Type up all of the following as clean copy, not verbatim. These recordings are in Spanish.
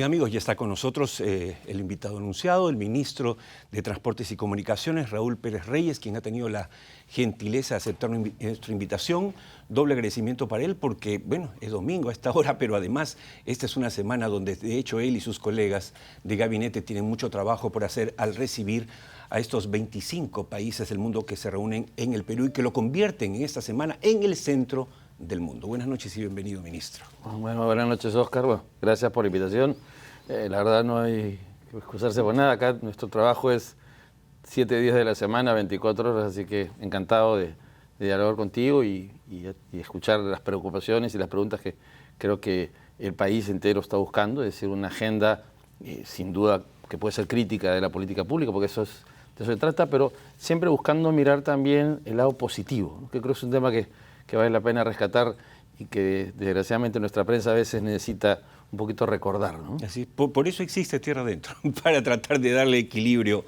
Amigos, ya está con nosotros el invitado anunciado, el ministro de Transportes y Comunicaciones, Raúl Pérez Reyes, quien ha tenido la gentileza de aceptar nuestra invitación. Doble agradecimiento para él porque, bueno, es domingo a esta hora, pero además esta es una semana donde de hecho él y sus colegas de gabinete tienen mucho trabajo por hacer al recibir a estos 25 países del mundo que se reúnen en el Perú y que lo convierten en esta semana en el centro del mundo. Buenas noches y bienvenido, ministro. Bueno, buenas noches, Óscar. Bueno, gracias por la invitación. La verdad no hay que excusarse por nada. Acá nuestro trabajo es 7 días de la semana, 24 horas, así que encantado de dialogar contigo y escuchar las preocupaciones y las preguntas que creo que el país entero está buscando, es decir, una agenda sin duda que puede ser crítica de la política pública, porque de eso se trata, pero siempre buscando mirar también el lado positivo, ¿no? Que creo que es un tema que vale la pena rescatar y que desgraciadamente nuestra prensa a veces necesita un poquito recordar, ¿no? Así, por eso existe Tierra Adentro, para tratar de darle equilibrio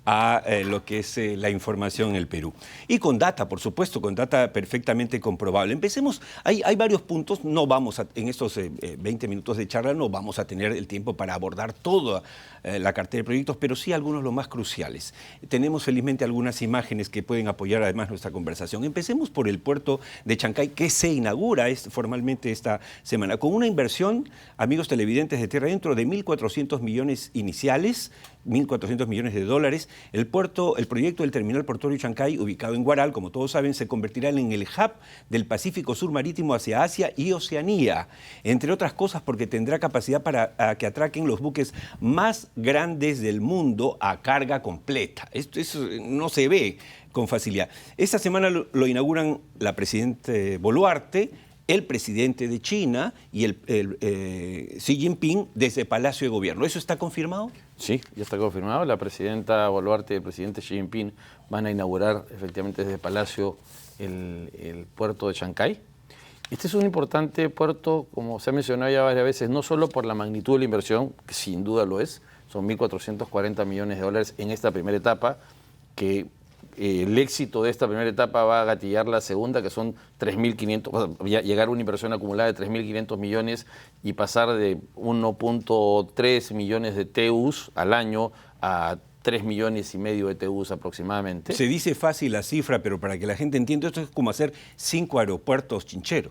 a lo que es la información en el Perú. Y con data, por supuesto, con data perfectamente comprobable. Empecemos, hay varios puntos, no vamos a, en estos 20 minutos de charla no vamos a tener el tiempo para abordar toda la cartera de proyectos, pero sí algunos los más cruciales. Tenemos felizmente algunas imágenes que pueden apoyar además nuestra conversación. Empecemos por el puerto de Chancay, que se inaugura formalmente esta semana, con una inversión, amigos televidentes de Tierra Adentro, de 1.400 millones iniciales, 1.400 millones de dólares. El proyecto del terminal portuario Chancay, ubicado en Huaral, como todos saben, se convertirá en el hub del Pacífico Sur Marítimo hacia Asia y Oceanía, entre otras cosas porque tendrá capacidad para que atraquen los buques más grandes del mundo a carga completa. Esto no se ve con facilidad. Esta semana lo inauguran la presidenta Boluarte, el presidente de China y Xi Jinping desde Palacio de Gobierno. ¿Eso está confirmado? Sí, ya está confirmado. La presidenta Boluarte y el presidente Xi Jinping van a inaugurar efectivamente desde Palacio el puerto de Chancay. Este es un importante puerto, como se ha mencionado ya varias veces, no solo por la magnitud de la inversión, que sin duda lo es, son 1.440 millones de dólares en esta primera etapa, que el éxito de esta primera etapa va a gatillar la segunda, que son 3.500, llegar a una inversión acumulada de 3.500 millones y pasar de 1.3 millones de TEUs al año a 3,5 millones de TEUs aproximadamente. Se dice fácil la cifra, pero para que la gente entienda, esto es como hacer 5 aeropuertos Chinchero,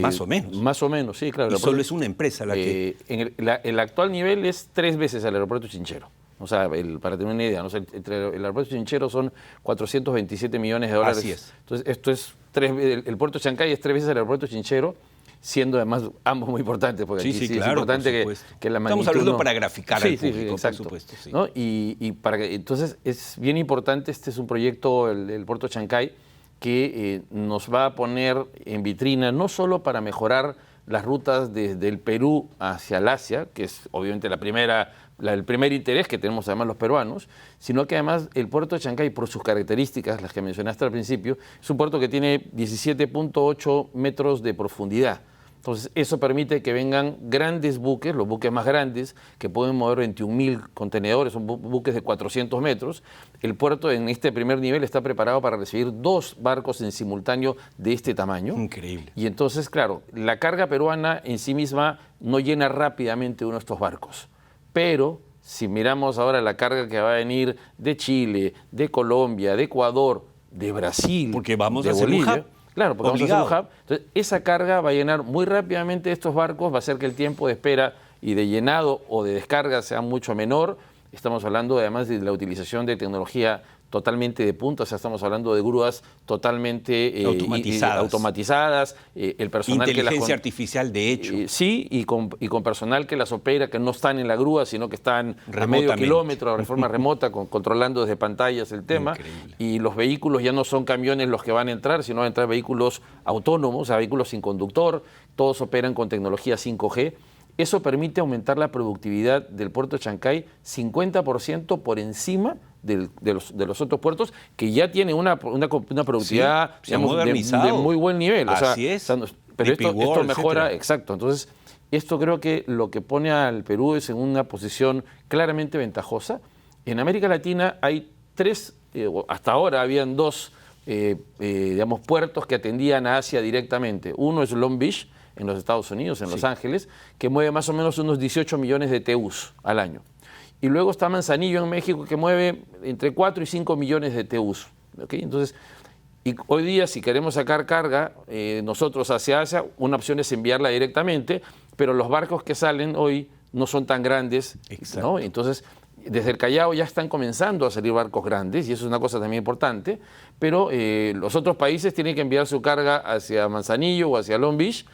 más o menos. Más o menos, sí, claro. Y solo es una empresa la que... el actual nivel es 3 veces el aeropuerto Chinchero. O sea, para tener una idea, ¿no? Entre el aeropuerto Chinchero son 427 millones de dólares. Así es. Entonces, esto es el puerto de Chancay es 3 veces el aeropuerto Chinchero, siendo además ambos muy importantes, porque sí, aquí claro, es importante que la magnitud... Estamos hablando para graficar al público, exacto, por supuesto. Sí. ¿no? Entonces, es bien importante, este es un proyecto, el puerto de Chancay, que nos va a poner en vitrina, no solo para mejorar las rutas desde el Perú hacia el Asia, que es obviamente el primer interés que tenemos además los peruanos, sino que además el puerto de Chancay, por sus características, las que mencionaste al principio, es un puerto que tiene 17.8 metros de profundidad. Entonces, eso permite que vengan grandes buques, los buques más grandes, que pueden mover 21.000 contenedores, son buques de 400 metros. El puerto en este primer nivel está preparado para recibir 2 barcos en simultáneo de este tamaño. Increíble. Y entonces, claro, la carga peruana en sí misma no llena rápidamente uno de estos barcos. Pero si miramos ahora la carga que va a venir de Chile, de Colombia, de Ecuador, de Brasil, porque vamos de a hacer Bolivia, un hub. Claro, porque obligado. vamos a hacer un hub. Entonces, esa carga va a llenar muy rápidamente estos barcos, va a hacer que el tiempo de espera y de llenado o de descarga sea mucho menor. Estamos hablando además de la utilización de tecnología totalmente de punta, o sea, estamos hablando de grúas totalmente automatizadas, el personal inteligencia artificial, de hecho. Sí, y con personal que las opera, que no están en la grúa, sino que están a medio kilómetro, de forma remota, controlando desde pantallas el tema. Increíble. Y los vehículos ya no son camiones los que van a entrar, sino van a entrar vehículos autónomos, o sea, vehículos sin conductor, todos operan con tecnología 5G. Eso permite aumentar la productividad del puerto de Chancay 50% por encima de los otros puertos, que ya tienen una productividad, sí, digamos, de muy buen nivel. Así es. Pero esto mejora, etcétera. exacto. Entonces, esto creo que lo que pone al Perú es en una posición claramente ventajosa. En América Latina hay 3, hasta ahora habían 2, digamos, puertos que atendían a Asia directamente. Uno es Long Beach, en los Estados Unidos, en Los Ángeles, que mueve más o menos unos 18 millones de TEUs al año. Y luego está Manzanillo en México, que mueve entre 4 y 5 millones de TEUs. ¿Okay? Entonces, y hoy día, si queremos sacar carga nosotros hacia Asia, una opción es enviarla directamente, pero los barcos que salen hoy no son tan grandes, ¿no? Entonces, desde el Callao ya están comenzando a salir barcos grandes, y eso es una cosa también importante, pero los otros países tienen que enviar su carga hacia Manzanillo o hacia Long Beach,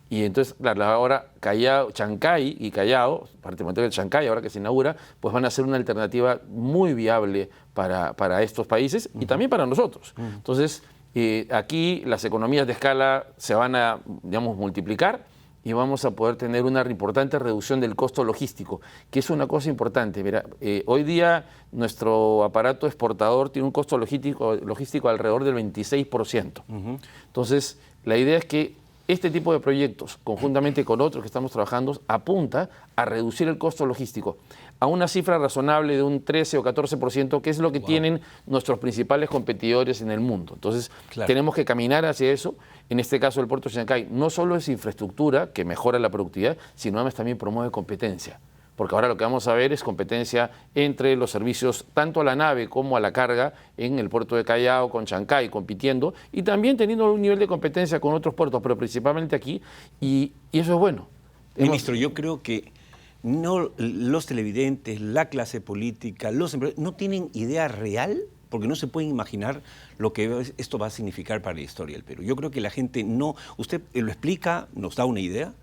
y entonces, claro, ahora Callao, Chancay y Callao, particularmente el Chancay, ahora que se inaugura, pues van a ser una alternativa muy viable para estos países y también para nosotros. Entonces, aquí las economías de escala se van a, digamos, multiplicar, y vamos a poder tener una importante reducción del costo logístico, que es una cosa importante. Mira, hoy día nuestro aparato exportador tiene un costo logístico alrededor del 26%. Entonces, la idea es que este tipo de proyectos, conjuntamente con otros que estamos trabajando, apunta a reducir el costo logístico a una cifra razonable de un 13 o 14%, que es lo que tienen nuestros principales competidores en el mundo. Entonces, tenemos que caminar hacia eso. En este caso, el puerto de Chancay no solo es infraestructura que mejora la productividad, sino además también promueve competencia. Porque ahora lo que vamos a ver es competencia entre los servicios, tanto a la nave como a la carga, en el puerto de Callao, con Chancay, compitiendo, y también teniendo un nivel de competencia con otros puertos, pero principalmente aquí, y eso es bueno. Ministro, yo creo que no, los televidentes, la clase política, los empresarios, no tienen idea real, porque no se pueden imaginar lo que esto va a significar para la historia del Perú. Yo creo que la gente no, usted lo explica, nos da una idea,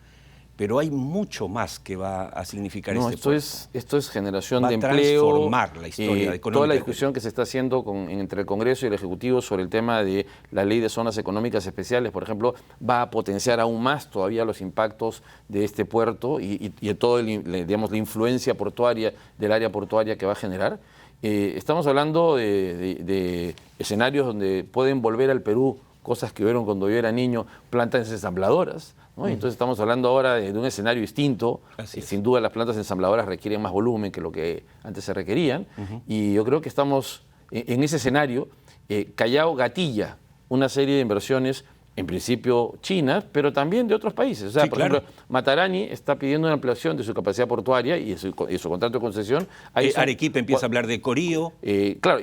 pero hay mucho más que va a significar este puerto. Esto es generación de empleo. Va a transformar la historia económica. Toda la discusión que se está haciendo entre el Congreso y el Ejecutivo sobre el tema de la ley de zonas económicas especiales, por ejemplo, va a potenciar aún más todavía los impactos de este puerto y toda digamos, la influencia portuaria del área portuaria que va a generar. Estamos hablando de escenarios donde pueden volver al Perú cosas que vieron cuando yo era niño, plantas ensambladoras, ¿no? Entonces estamos hablando ahora de un escenario distinto. Sin duda las plantas ensambladoras requieren más volumen que lo que antes se requerían, y yo creo que estamos en ese escenario. Callao gatilla una serie de inversiones, en principio chinas, pero también de otros países. O sea, por ejemplo, Matarani está pidiendo una ampliación de su capacidad portuaria y su contrato de concesión. Arequipa empieza a hablar de Corío. Claro,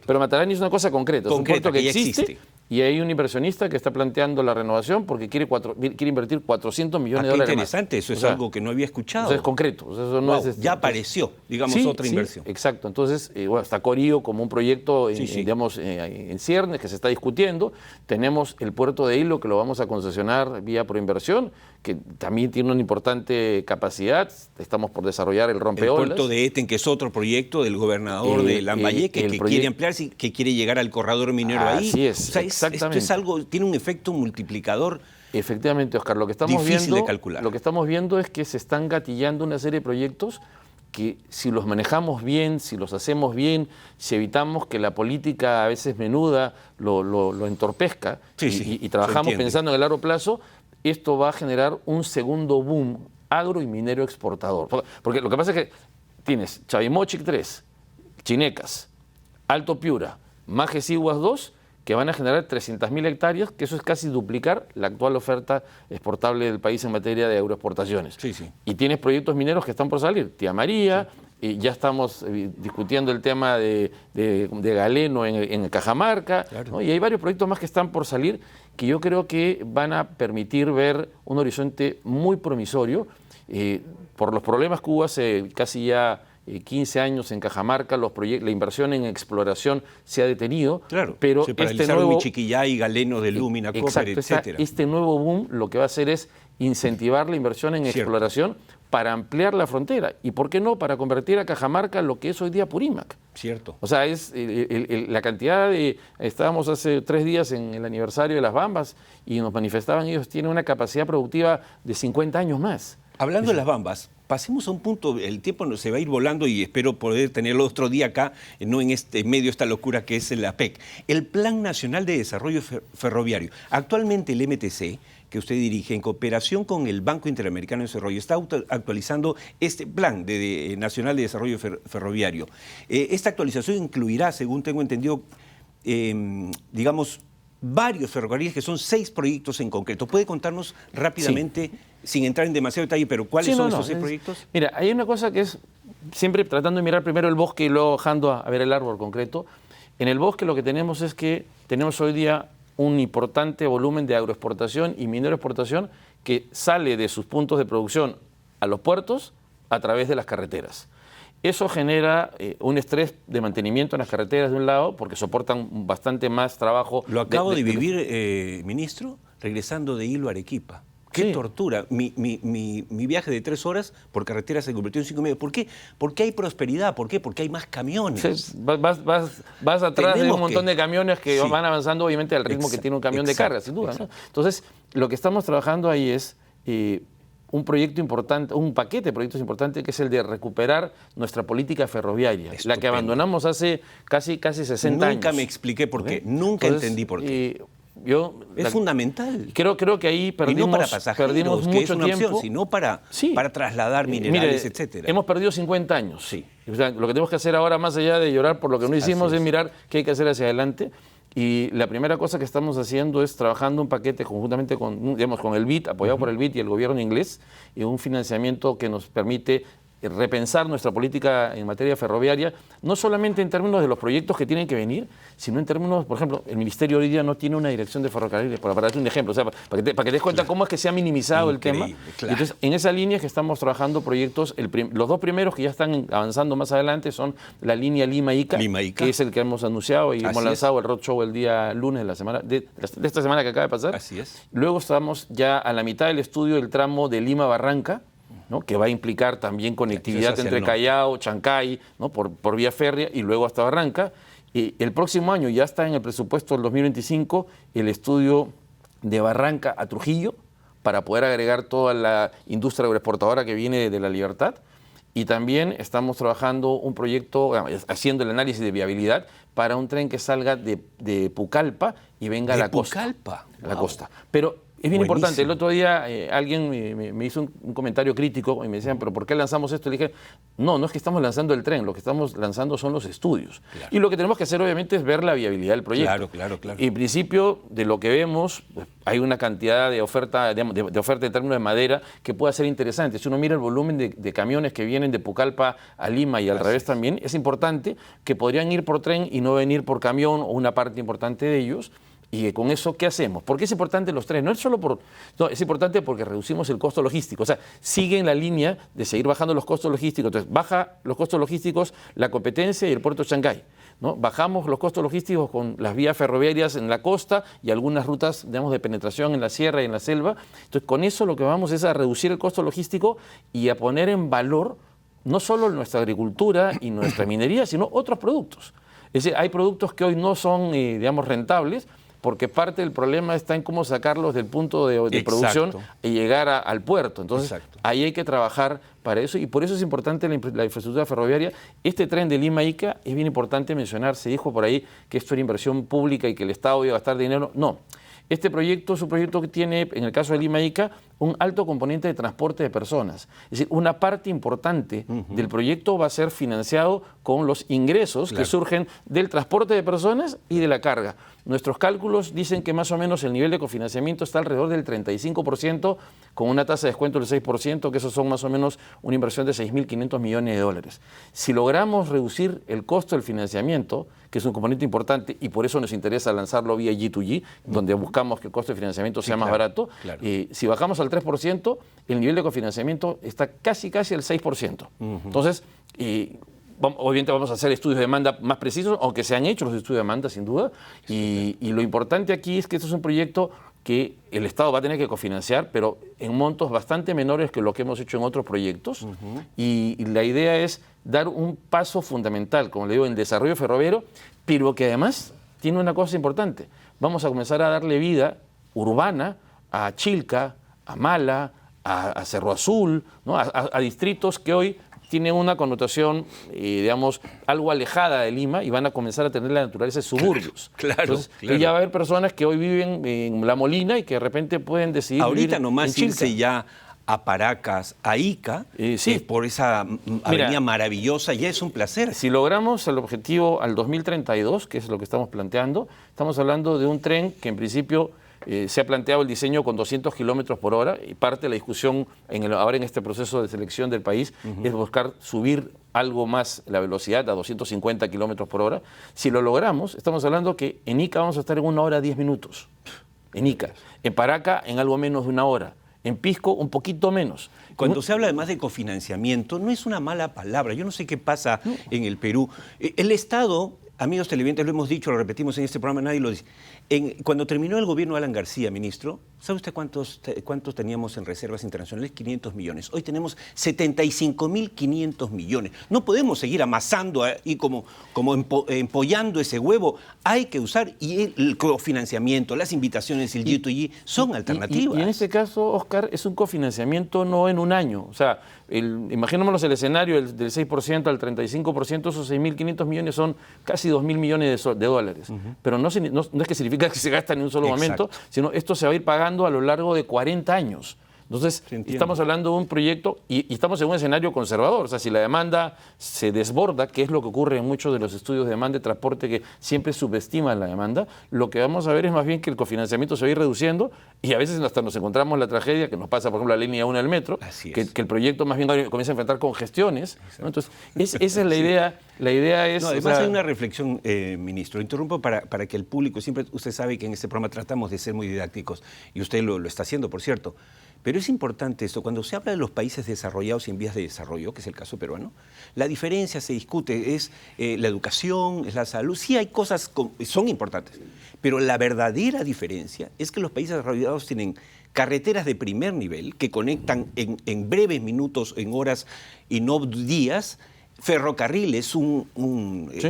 pero Matarani es una cosa concreta. Es un puerto que existe. Y hay un inversionista que está planteando la renovación porque quiere invertir 400 millones de dólares qué interesante, más. eso es algo que no había escuchado. Eso es concreto. O sea, eso no es ya apareció, digamos, otra inversión. Exacto. Entonces, bueno, está Corío como un proyecto digamos, en ciernes que se está discutiendo. Tenemos el puerto de Hilo, que lo vamos a concesionar vía Proinversión, que también tiene una importante capacidad. Estamos por desarrollar el rompeolas. El puerto de Eten, que es otro proyecto del gobernador de Lambayeque, que quiere ampliarse, que quiere llegar al corredor minero ahí. Así es, o sea, esto es algo, tiene un efecto multiplicador. Efectivamente, Oscar, lo que estamos difícil de calcular. Lo que estamos viendo es que se están gatillando una serie de proyectos que, si los manejamos bien, si los hacemos bien, si evitamos que la política a veces menuda lo entorpezca y trabajamos pensando en el largo plazo, esto va a generar un segundo boom agro y minero exportador. Porque lo que pasa es que tienes Chavimochic 3, Chinecas, Alto Piura, Majes-Iguas 2, que van a generar 300.000 hectáreas, que eso es casi duplicar la actual oferta exportable del país en materia de agroexportaciones. Y tienes proyectos mineros que están por salir. Tía María, y ya estamos discutiendo el tema de Galeno en Cajamarca, ¿no? Y hay varios proyectos más que están por salir que yo creo que van a permitir ver un horizonte muy promisorio. Por los problemas que hubo hace casi ya 15 años en Cajamarca, la inversión en exploración se ha detenido, pero se paralizaron Michiquillay, Galeno de Lumina, Copper, etcétera. Este nuevo boom lo que va a hacer es incentivar la inversión en exploración para ampliar la frontera y, ¿por qué no?, para convertir a Cajamarca en lo que es hoy día Purímac. Cierto. O sea, es la cantidad de... Estábamos hace 3 días en el aniversario de las Bambas y nos manifestaban, ellos tienen una capacidad productiva de 50 años más. Hablando de las Bambas, pasemos a un punto, el tiempo se va a ir volando y espero poder tenerlo otro día acá, no en medio de esta locura que es el APEC. El Plan Nacional de Desarrollo Ferroviario. Actualmente el MTC, que usted dirige, en cooperación con el Banco Interamericano de Desarrollo, está actualizando este Plan Nacional de Desarrollo Ferroviario. Esta actualización incluirá, según tengo entendido, digamos, varios ferrocarriles que son 6 proyectos en concreto. ¿Puede contarnos rápidamente, sin entrar en demasiado detalle, pero cuáles son esos 6 proyectos? Mira, hay una cosa que es siempre tratando de mirar primero el bosque y luego bajando a ver el árbol concreto. En el bosque lo que tenemos es que tenemos hoy día un importante volumen de agroexportación y minero exportación que sale de sus puntos de producción a los puertos a través de las carreteras. Eso genera un estrés de mantenimiento en las carreteras de un lado, porque soportan bastante más trabajo. Lo acabo de vivir, ministro, regresando de Hilo a Arequipa. ¡Qué tortura! Mi viaje de 3 horas por carretera se convirtió en 5 y medio. ¿Por qué? Porque hay prosperidad. ¿Por qué? Porque hay más camiones. Sí, vas atrás de un montón de camiones que van avanzando, obviamente, al ritmo que tiene un camión de carga, sin duda, ¿no? Entonces, lo que estamos trabajando ahí es un proyecto importante, un paquete de proyectos importantes, que es el de recuperar nuestra política ferroviaria, la que abandonamos hace casi 60 años. Nunca me expliqué por qué. Nunca entendí por qué. Es fundamental. Creo que ahí perdimos, y no para pasajeros, perdimos que mucho es una tiempo. Opción, sino para trasladar minerales, etcétera. Hemos perdido 50 años. Sí. O sea, lo que tenemos que hacer ahora, más allá de llorar por lo que no hicimos, es mirar qué hay que hacer hacia adelante. Y la primera cosa que estamos haciendo es trabajando un paquete conjuntamente con el BID, apoyado por el BID y el gobierno inglés, y un financiamiento que nos permite repensar nuestra política en materia ferroviaria, no solamente en términos de los proyectos que tienen que venir, sino en términos, por ejemplo, el Ministerio hoy día no tiene una dirección de ferrocarriles, para darte un ejemplo, o sea, para que te des cuenta cómo es que se ha minimizado el tema. Claro. Entonces, en esa línea es que estamos trabajando proyectos, los 2 primeros que ya están avanzando más adelante son la línea Lima-Ica, que es el que hemos anunciado y hemos lanzado el roadshow el día lunes de esta semana que acaba de pasar. Así es. Luego estamos ya a la mitad del estudio del tramo de Lima-Barranca, ¿no? Que va a implicar también conectividad entre Callao, Chancay, ¿no? por vía férrea y luego hasta Barranca. Y el próximo año ya está en el presupuesto del 2025 el estudio de Barranca a Trujillo para poder agregar toda la industria agroexportadora que viene de La Libertad. Y también estamos trabajando un proyecto, haciendo el análisis de viabilidad para un tren que salga de Pucallpa y venga a la costa. A la costa. Pero es bien importante. El otro día alguien me hizo un comentario crítico y me decían, ¿pero por qué lanzamos esto? Y le dije, no es que estamos lanzando el tren, lo que estamos lanzando son los estudios. Claro. Y lo que tenemos que hacer, obviamente, es ver la viabilidad del proyecto. Claro. En principio, de lo que vemos, hay una cantidad de oferta, de oferta en términos de madera que puede ser interesante. Si uno mira el volumen de camiones que vienen de Pucallpa a Lima y al revés también, es importante que podrían ir por tren y no venir por camión, o una parte importante de ellos. Y con eso, ¿qué hacemos? ¿Por qué es importante los trenes? No es solo es importante porque reducimos el costo logístico. O sea, sigue en la línea de seguir bajando los costos logísticos. Entonces, baja los costos logísticos la competencia y el puerto de Chancay, ¿no? Bajamos los costos logísticos con las vías ferroviarias en la costa y algunas rutas, digamos, de penetración en la sierra y en la selva. Entonces, con eso lo que vamos es a reducir el costo logístico y a poner en valor no solo nuestra agricultura y nuestra minería, sino otros productos. Es decir, hay productos que hoy no son, digamos, rentables, porque parte del problema está en cómo sacarlos del punto de producción y llegar al puerto. Entonces, ahí hay que trabajar para eso, y por eso es importante la infraestructura ferroviaria. Este tren de Lima-Ica es bien importante mencionar. Se dijo por ahí que esto era inversión pública y que el Estado iba a gastar dinero. No. Este proyecto es un proyecto que tiene, en el caso de Lima-Ica, un alto componente de transporte de personas. Es decir, una parte importante del proyecto va a ser financiado con los ingresos que surgen del transporte de personas y de la carga. Nuestros cálculos dicen que más o menos el nivel de cofinanciamiento está alrededor del 35%, con una tasa de descuento del 6%, que eso son más o menos una inversión de 6.500 millones de dólares. Si logramos reducir el costo del financiamiento, que es un componente importante, y por eso nos interesa lanzarlo vía G2G, donde buscamos que el costo de financiamiento sea más barato, si bajamos al 3%, el nivel de cofinanciamiento está casi al 6%. Entonces, obviamente vamos a hacer estudios de demanda más precisos, aunque se han hecho los estudios de demanda, sin duda, y lo importante aquí es que esto es un proyecto que el Estado va a tener que cofinanciar, pero en montos bastante menores que lo que hemos hecho en otros proyectos, y la idea es dar un paso fundamental, como le digo, en el desarrollo ferroviario, pero que además tiene una cosa importante. Vamos a comenzar a darle vida urbana a Chilca, a Mala, a Cerro Azul, ¿no? a distritos que hoy tienen una connotación, digamos, algo alejada de Lima, y van a comenzar a tener la naturaleza de suburbios. Entonces, ya va a haber personas que hoy viven en La Molina y que de repente pueden decidir ahorita vivir nomás en Chilca. irse ya a Paracas, a Ica, sí. por esa avenida maravillosa, ya es un placer. Si logramos el objetivo al 2032, que es lo que estamos planteando, estamos hablando de un tren que en principio se ha planteado el diseño con 200 kilómetros por hora, y parte de la discusión ahora en este proceso de selección del país es buscar subir algo más la velocidad a 250 kilómetros por hora. Si lo logramos, estamos hablando que en Ica vamos a estar en 1 hora 10 minutos. En Ica. En Paraca, en algo menos de 1 hora. En Pisco, un poquito menos. Cuando se habla además de cofinanciamiento, no es una mala palabra. Yo no sé qué pasa en el Perú. El Estado, amigos televidentes, lo hemos dicho, lo repetimos en este programa, nadie lo dice. Cuando terminó el gobierno de Alan García, ministro, ¿sabe usted cuántos teníamos en reservas internacionales? 500 millones. Hoy tenemos 75.500 millones. No podemos seguir amasando y como empollando ese huevo. Hay que usar, y el cofinanciamiento, las invitaciones, el G2G, son alternativas. Y en este caso, Oscar, es un cofinanciamiento no en un año. O sea, imaginémonos el escenario del 6% al 35%, esos 6.500 millones son casi 2.000 millones de dólares. Pero no es que significa que se gasta en un solo momento, sino esto se va a ir pagando a lo largo de 40 años. Entonces, estamos hablando de un proyecto y estamos en un escenario conservador. O sea, si la demanda se desborda, que es lo que ocurre en muchos de los estudios de demanda de transporte que siempre subestiman la demanda, lo que vamos a ver es más bien que el cofinanciamiento se va a ir reduciendo y a veces hasta nos encontramos la tragedia que nos pasa, por ejemplo, la línea 1 del metro, que el proyecto más bien comienza a enfrentar congestiones, ¿no? Entonces, esa es la idea. La idea es... No, además hay una reflexión, ministro. Interrumpo para que el público, siempre usted sabe que en este programa tratamos de ser muy didácticos y usted lo está haciendo, por cierto. Pero es importante esto, cuando se habla de los países desarrollados y en vías de desarrollo, que es el caso peruano, la diferencia se discute, es la educación, es la salud. Sí hay cosas que son importantes, pero la verdadera diferencia es que los países desarrollados tienen carreteras de primer nivel que conectan en breves minutos, en horas y no días, ferrocarriles,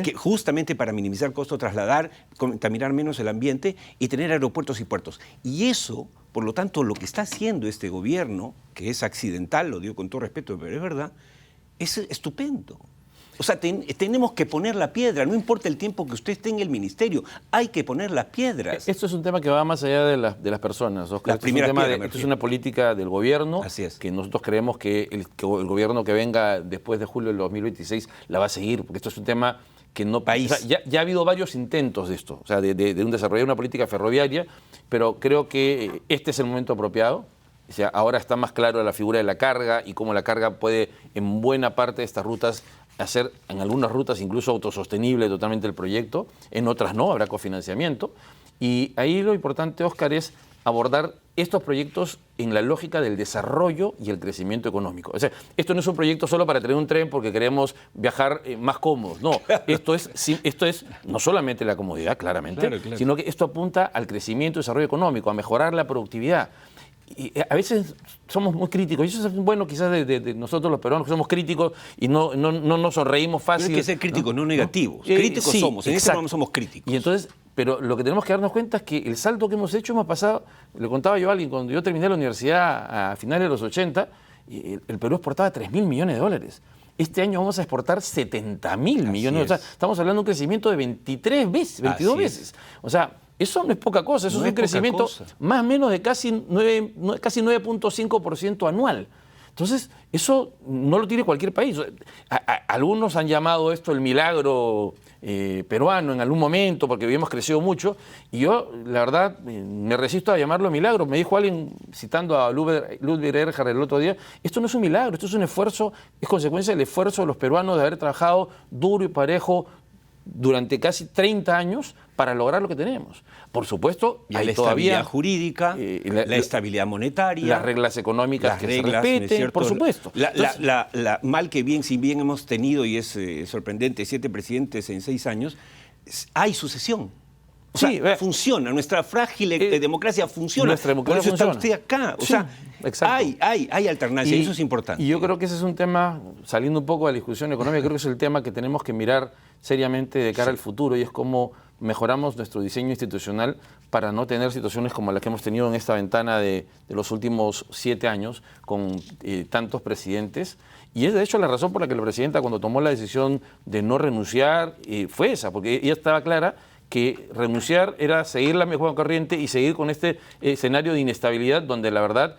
que justamente para minimizar costos, trasladar, contaminar menos el ambiente y tener aeropuertos y puertos. Y eso, por lo tanto, lo que está haciendo este gobierno, que es accidental, lo digo con todo respeto, pero es verdad, es estupendo. O sea, tenemos que poner la piedra, no importa el tiempo que usted esté en el ministerio, hay que poner las piedras. Esto es un tema que va más allá de las personas, Oscar. Esto es una política del gobierno. Así es. Que nosotros creemos que el gobierno que venga después de julio del 2026 la va a seguir, porque esto es un tema que no... País. O sea, ya ha habido varios intentos de esto, o sea, de desarrollar una política ferroviaria, pero creo que este es el momento apropiado. O sea, ahora está más claro la figura de la carga y cómo la carga puede, en buena parte de estas rutas, hacer en algunas rutas incluso autosostenible totalmente el proyecto, en otras no, habrá cofinanciamiento. Y ahí lo importante, Oscar, es abordar estos proyectos en la lógica del desarrollo y el crecimiento económico. O sea, esto no es un proyecto solo para tener un tren porque queremos viajar más cómodos. No, esto es no solamente la comodidad, claramente, claro. Sino que esto apunta al crecimiento y desarrollo económico, a mejorar la productividad. Y a veces somos muy críticos, y eso es bueno quizás de nosotros los peruanos, que somos críticos y no nos sonreímos fácil. Pero hay que ser críticos, no negativos. Críticos somos, en este programa somos críticos. Y entonces, pero lo que tenemos que darnos cuenta es que el salto que hemos hecho, hemos pasado, le contaba yo a alguien, cuando yo terminé la universidad a finales de los 80, el Perú exportaba 3.000 millones de dólares. Este año vamos a exportar 70.000 millones. O sea, estamos hablando de un crecimiento de 22 veces. O sea, eso no es poca cosa, eso es un crecimiento más o menos de casi 9.5% anual. Entonces, eso no lo tiene cualquier país. Algunos han llamado esto el milagro peruano en algún momento, porque habíamos crecido mucho, y yo, la verdad, me resisto a llamarlo milagro. Me dijo alguien, citando a Ludwig Erhard el otro día, esto no es un milagro, esto es un esfuerzo, es consecuencia del esfuerzo de los peruanos de haber trabajado duro y parejo durante casi 30 años para lograr lo que tenemos. Por supuesto, y hay la estabilidad jurídica, la estabilidad monetaria, las reglas económicas que se respeten, por supuesto. Mal que bien, si bien hemos tenido, y es sorprendente, 7 presidentes en 6 años, hay sucesión. O sea, funciona, nuestra frágil democracia funciona. Nuestra democracia Por eso funciona. Está usted acá. O sea, hay alternancia, y eso es importante. Y yo creo que ese es un tema, saliendo un poco de la discusión económica, creo que es el tema que tenemos que mirar seriamente de cara al futuro, y es cómo mejoramos nuestro diseño institucional para no tener situaciones como las que hemos tenido en esta ventana de los últimos 7 años con tantos presidentes. Y es de hecho la razón por la que la presidenta, cuando tomó la decisión de no renunciar, fue esa, porque ella estaba clara que renunciar era seguir la mejor corriente y seguir con este escenario de inestabilidad donde la verdad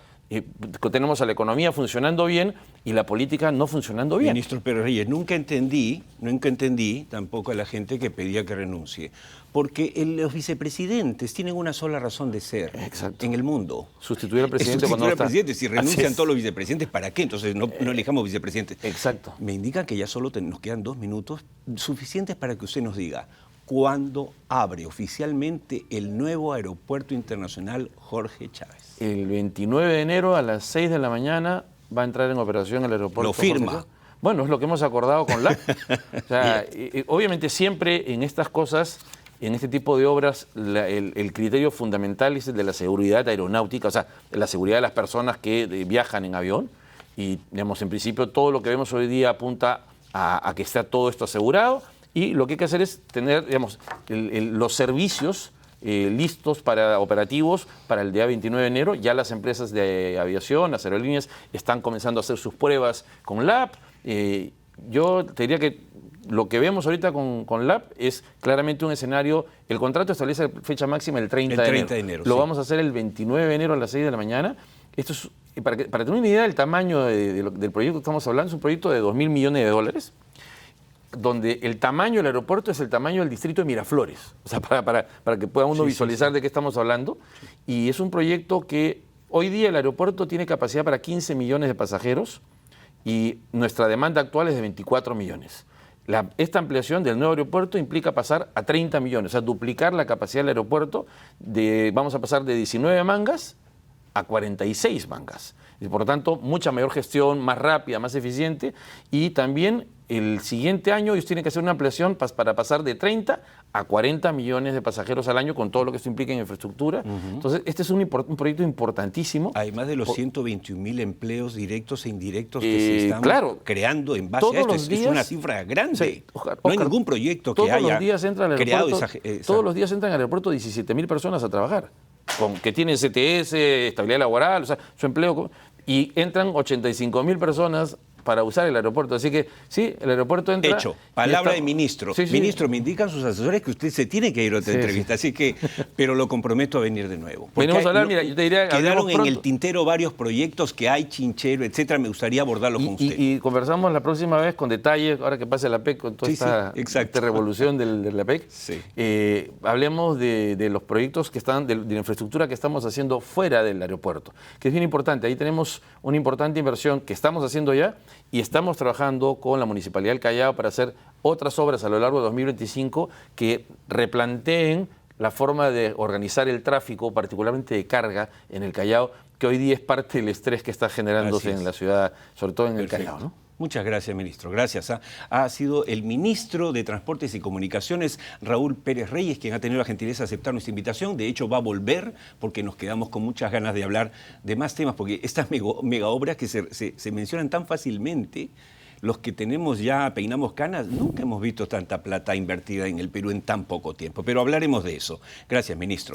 tenemos a la economía funcionando bien y la política no funcionando bien. Ministro Pérez Reyes, nunca entendí tampoco a la gente que pedía que renuncie, porque los vicepresidentes tienen una sola razón de ser. Exacto. En el mundo. Sustituir al presidente cuando Sustituir no al está. presidente. Si renuncian todos los vicepresidentes, ¿para qué? Entonces no elijamos vicepresidentes. Exacto. Me indican que ya solo nos quedan 2 minutos suficientes para que usted nos diga cuándo abre oficialmente el nuevo aeropuerto internacional Jorge Chávez. El 29 de enero a las 6 de la mañana va a entrar en operación el aeropuerto. ¿Lo firma? Bueno, es lo que hemos acordado con LAP. O sea, obviamente siempre en estas cosas, en este tipo de obras, el criterio fundamental es el de la seguridad aeronáutica, o sea, la seguridad de las personas que viajan en avión. Y, digamos, en principio todo lo que vemos hoy día apunta a que está todo esto asegurado. Y lo que hay que hacer es tener, digamos, los servicios listos para operativos para el día 29 de enero. Ya las empresas de aviación, las aerolíneas, están comenzando a hacer sus pruebas con LAP. Yo te diría que lo que vemos ahorita con LAP es claramente un escenario. El contrato establece fecha máxima el 30 de enero. Lo vamos a hacer el 29 de enero a las 6 de la mañana. Esto es, para tener una idea del tamaño del proyecto que estamos hablando, es un proyecto de $2.000 millones, donde el tamaño del aeropuerto es el tamaño del distrito de Miraflores, o sea, para que pueda uno visualizar de qué estamos hablando. Y es un proyecto que hoy día el aeropuerto tiene capacidad para 15 millones de pasajeros y nuestra demanda actual es de 24 millones. Esta ampliación del nuevo aeropuerto implica pasar a 30 millones, o sea, duplicar la capacidad del aeropuerto. Vamos a pasar de 19 mangas a 46 mangas. Y por lo tanto, mucha mayor gestión, más rápida, más eficiente. Y también el siguiente año ellos tienen que hacer una ampliación para pasar de 30 a 40 millones de pasajeros al año con todo lo que esto implica en infraestructura. Entonces, este es un proyecto importantísimo. Además de los 121.000 empleos directos e indirectos que se están creando en base a esto. Es una cifra grande. Sí, Oscar, no hay ningún proyecto que haya creado esa... Todos los días entran al aeropuerto 17.000 personas a trabajar, que tienen CTS, estabilidad laboral, o sea, su empleo... Y entran 85.000 personas para usar el aeropuerto. Así que sí, el aeropuerto entra... Hecho, palabra de ministro. Sí, ministro, me indican sus asesores que usted se tiene que ir a otra entrevista, así que, pero lo comprometo a venir de nuevo. Venimos a hablar, mira, yo te diría... Quedaron en el tintero varios proyectos que hay, Chinchero, etcétera, me gustaría abordarlo con usted. Y conversamos la próxima vez con detalle, ahora que pase la PEC, con toda esta revolución de la PEC. Sí. Hablemos de los proyectos que están, de la infraestructura que estamos haciendo fuera del aeropuerto, que es bien importante. Ahí tenemos una importante inversión que estamos haciendo ya, y estamos trabajando con la Municipalidad del Callao para hacer otras obras a lo largo de 2025 que replanteen la forma de organizar el tráfico, particularmente de carga, en el Callao, que hoy día es parte del estrés que está generándose en la ciudad, sobre todo en el Callao, ¿no? Muchas gracias, ministro. Gracias. Ha sido el ministro de Transportes y Comunicaciones, Raúl Pérez Reyes, quien ha tenido la gentileza de aceptar nuestra invitación. De hecho, va a volver porque nos quedamos con muchas ganas de hablar de más temas, porque estas mega obras que se mencionan tan fácilmente, los que tenemos ya, peinamos canas, nunca hemos visto tanta plata invertida en el Perú en tan poco tiempo. Pero hablaremos de eso. Gracias, ministro.